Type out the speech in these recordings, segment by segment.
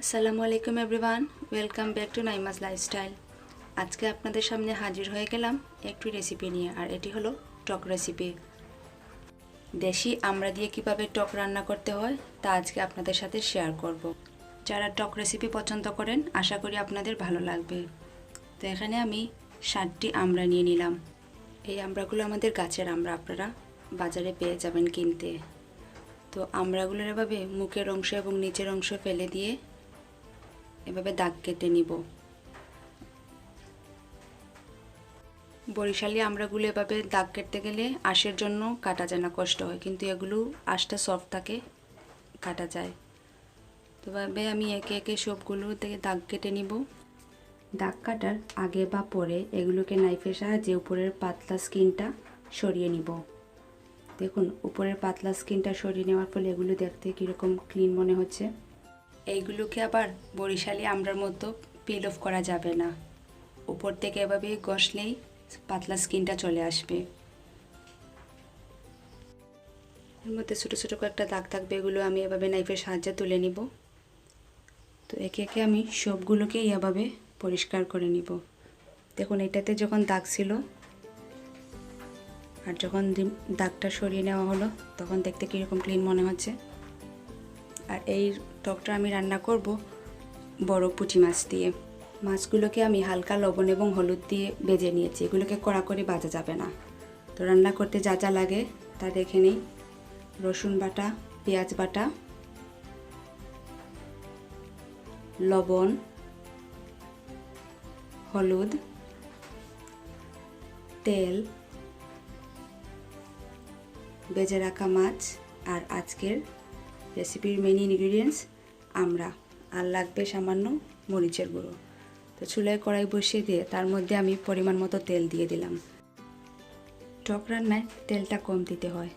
আসসালামু আলাইকুম everyone, welcome back to Naima's lifestyle. আজকে আপনাদের সামনে হাজির হয়ে গেলাম একটি রেসিপি নিয়ে, আর এটি হলো টক রেসিপি। দেশি আমড়া দিয়ে কিভাবে টক রান্না করতে হয় তা আজকে আপনাদের সাথে শেয়ার করব। যারা টক রেসিপি পছন্দ করেন আশা করি আপনাদের ভালো লাগবে। তো এখানে আমি 60টি আমড়া নিয়ে নিলাম। এই আমড়াগুলো আমাদের গাছের আমড়া, আপনারা বাজারে পেয়ে যাবেন কিনতে। তো আমড়াগুলোর এভাবে মুখের অংশ এবং নিচের অংশ ফেলে দিয়ে এভাবে দাগ কেটে নিব। বরিশালি আমড়াগুলো এভাবে দাগ কেটে গেলে আঁশের জন্য কাটা যায় না, কষ্ট হয়, কিন্তু এগুলো আঁশটা সফট থাকে, কাটা যায়। তো ভাবে আমি একে একে সবগুলো থেকে দাগ কেটে নিব। দাগ কাটার আগে বা পরে এগুলোকে নাইফের সাহায্যে উপরের পাতলা স্কিনটা সরিয়ে নিব। দেখুন, উপরের পাতলা স্কিনটা সরিয়ে নেওয়ার ফলে এগুলো দেখতে কীরকম ক্লিন মনে হচ্ছে। এইগুলোকে আবার বরিশালি আমড়ার মতো পিল অফ করা যাবে না, উপর থেকে এভাবে ঘষলেই পাতলা স্কিনটা চলে আসবে। এর মধ্যে ছোটো ছোটো কয়েকটা দাগ থাকবে, এগুলো আমি এভাবে নাইফের সাহায্যে তুলে নিব। তো একে একে আমি সবগুলোকেই এভাবে পরিষ্কার করে নিব। দেখুন, এটাতে যখন দাগ ছিল আর যখন দাগটা সরিয়ে নেওয়া হলো তখন দেখতে কীরকম ক্লিন মনে হচ্ছে। আর এই টকটা আমি রান্না করব বড় পুঁটি মাছ দিয়ে। মাছগুলোকে আমি হালকা লবণ এবং হলুদ দিয়ে ভেজে নিয়েছি, এগুলোকে কড়া করে ভাজা যাবে না। তো রান্না করতে যা যা লাগে তা দেখে নিই। রসুন বাটা, পেঁয়াজ বাটা, লবণ, হলুদ, তেল, ভেজে রাখা মাছ, আর আজকের রেসিপির মেন ইনগ্রিডিয়েন্টস আমড়া, আর লাগবে সামান্য মরিচের গুঁড়ো। তো চুলায় কড়াই বসিয়ে দিয়ে তার মধ্যে আমি পরিমাণ মতো তেল দিয়ে দিলাম। টক রান্নায় তেলটা কম দিতে হয়।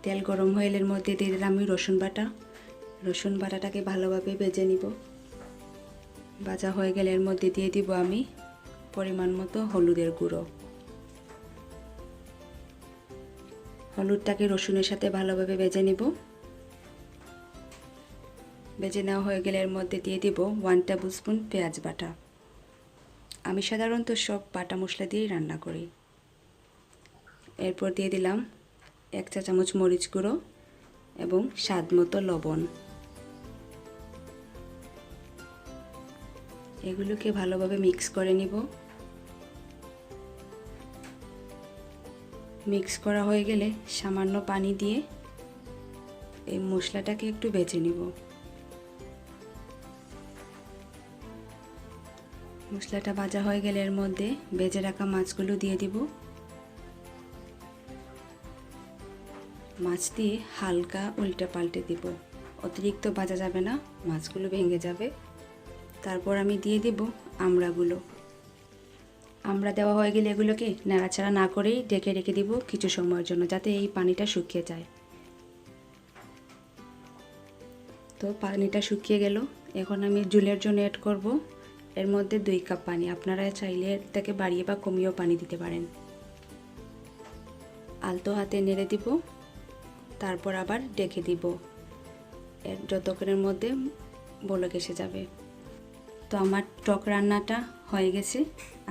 তেল গরম হয়ে এর মধ্যে দিয়ে দিলাম আমি রসুন বাটা। রসুন বাটাটাকে ভালোভাবে ভেজে নিব। ভাজা হয়ে গেলে এর মধ্যে দিয়ে দিব আমি পরিমাণ মতো হলুদের গুঁড়ো। হলুদটাকে রসুনের সাথে ভালোভাবে ভেজে নিব। ভেজে নেওয়া হয়ে গেলে এর মধ্যে দিয়ে দিব 1 টেবিল স্পুন পেঁয়াজ বাটা। আমি সাধারণত সব বাটা মশলা দিয়েই রান্না করি। এরপর দিয়ে দিলাম 1 চা চামচ মরিচ গুঁড়ো এবং স্বাদ মতো লবণ। এগুলোকে ভালোভাবে মিক্স করে নিব। মিক্স করা হয়ে গেলে সামান্য পানি দিয়ে এই মশলাটাকে একটু ভেজে নিব। মশলাটা ভাজা হয়ে গেলে এর মধ্যে ভেজে রাখা মাছগুলো দিয়ে দিব। মাছ দিয়ে হালকা উল্টে পাল্টে দিব, অতিরিক্ত ভাজা যাবে না, মাছগুলো ভেঙে যাবে। তারপর আমি দিয়ে দিব আমড়াগুলো। আমড়া দেওয়া হয়ে গেলে এগুলোকে নাড়াচাড়া না করেই ঢেকে রেখে দিব কিছু সময়ের জন্য, যাতে এই পানিটা শুকিয়ে যায়। তো পানিটা শুকিয়ে গেল, এখন আমি ঝোলের জন্য অ্যাড করব এর মধ্যে 2 কাপ পানি। আপনারা চাইলে এর থেকে বাড়িয়ে বা কমিয়েও পানি দিতে পারেন। আলতো হাতে নেড়ে দিব, তারপর আবার ঢেকে দিব। এর যতক্ষণের মধ্যে বলক এসে যাবে। তো আমার টক রান্নাটা হয়ে গেছে।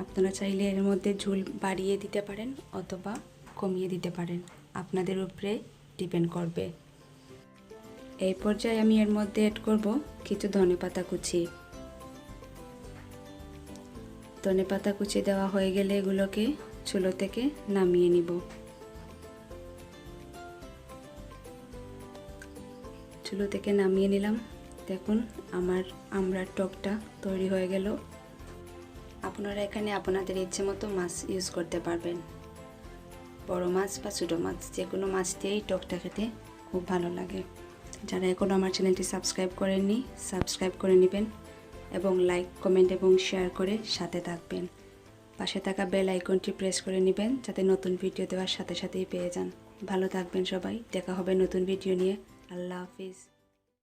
আপনারা চাইলে এর মধ্যে ঝোল বাড়িয়ে দিতে পারেন অথবা কমিয়ে দিতে পারেন, আপনাদের উপরে ডিপেন্ড করবে। এই পর্যায়ে আমি এর মধ্যে অ্যাড করব কিছু ধনেপাতা কুচি। ধনেপাতা কুচি দেওয়া হয়ে গেলে এগুলোকে চুলো থেকে নামিয়ে নিব। চুলো থেকে নামিয়ে নিলাম। দেখুন, আমার আমড়ার টকটা তৈরি হয়ে গেল। আপনারা এখানে আপনাদের ইচ্ছে মতো মাছ ইউজ করতে পারবেন, বড় মাছ বা ছোটো মাছ, যে কোনো মাছ দিয়েই টকটা খেতে খুব ভালো লাগে। যারা এখনও আমার চ্যানেলটি সাবস্ক্রাইব করেননি, সাবস্ক্রাইব করে নেবেন এবং লাইক, কমেন্ট এবং শেয়ার করে সাথে থাকবেন। পাশে থাকা বেল আইকনটি প্রেস করে নেবেন যাতে নতুন ভিডিও দেওয়ার সাথে সাথেই পেয়ে যান। ভালো থাকবেন সবাই, দেখা হবে নতুন ভিডিও নিয়ে। আল্লাহ হাফিজ।